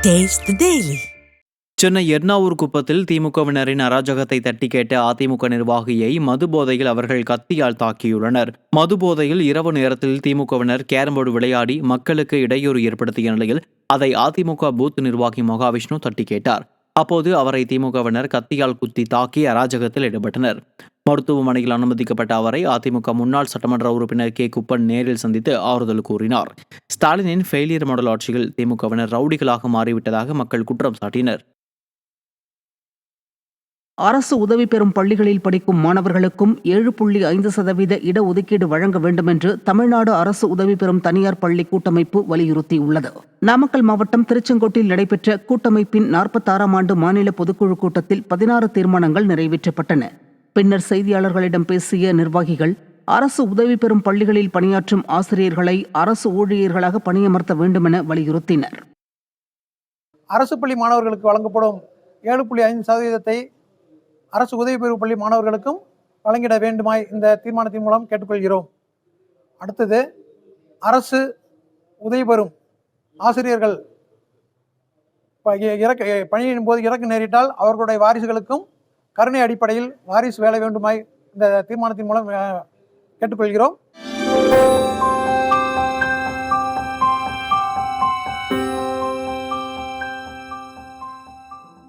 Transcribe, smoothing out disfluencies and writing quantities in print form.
Taste the Daily. Chennai Ernavur குப்பத்தில் திமுகவினரின் அராஜகத்தை தட்டி கேட்ட அதிமுக நிர்வாகியை மதுபோதையில் அவர்கள் கத்தியால் தாக்கியுள்ளனர். மதுபோதையில் இரவு நேரத்தில் திமுகவினர் கேரம்போர்டு விளையாடி மக்களுக்கு இடையூறு ஏற்படுத்திய நிலையில் அதை அதிமுக பூத் நிர்வாகி மகாவிஷ்ணு தட்டி கேட்டார். அப்போது அவரை திமுகவினர் கத்தியால் குத்தி தாக்கி அராஜகத்தில் ஈடுபட்டனர். மருத்துவமனையில் அனுமதிக்கப்பட்ட அவரை அதிமுக முன்னாள் சட்டமன்ற உறுப்பினர் கே குப்பன் நேரில் சந்தித்து ஆறுதல் கூறினார். ஸ்டாலினின் ஃபெயிலியர் மாடல் ஆட்சியில் திமுகவினர் ரவுடிகளாக மாறிவிட்டதாக மக்கள் குற்றம் சாட்டினர். அரசு உதவி பெறும் பள்ளிகளில் படிக்கும் மாணவர்களுக்கும் 7.5% இடஒதுக்கீடு வழங்க வேண்டும் என்று தமிழ்நாடு அரசு உதவி பெறும் தனியார் பள்ளி கூட்டமைப்பு வலியுறுத்தியுள்ளது. நாமக்கல் மாவட்டம் திருச்செங்கோட்டில் நடைபெற்ற கூட்டமைப்பின் 46ஆம் ஆண்டு மாநில பொதுக்குழு கூட்டத்தில் 16 தீர்மானங்கள் நிறைவேற்றப்பட்டன. பின்னர் செய்தியாளர்களிடம் பேசிய நிர்வாகிகள், அரசு உதவி பெறும் பள்ளிகளில் பணியாற்றும் ஆசிரியர்களை அரசு ஊழியர்களாக பணியமர்த்த வேண்டும் என வலியுறுத்தினர். அரசு பள்ளி மாணவர்களுக்கு வழங்கப்படும் 7.5% அரசு உதவி பெறும் பள்ளி மாணவர்களுக்கும் வழங்கிட வேண்டுமாய் இந்த தீர்மானத்தின் மூலம் கேட்டுக்கொள்கிறோம். அடுத்தது, அரசு உதவி பெறும் ஆசிரியர்கள் பணியின் போது இறக்க நேரிட்டால் அவர்களுடைய வாரிசுகளுக்கும் கருணை அடிப்படையில் வாரிசு வேலை வேண்டுமாய் இந்த தீர்மானத்தின் மூலம் கேட்டுக்கொள்கிறோம்.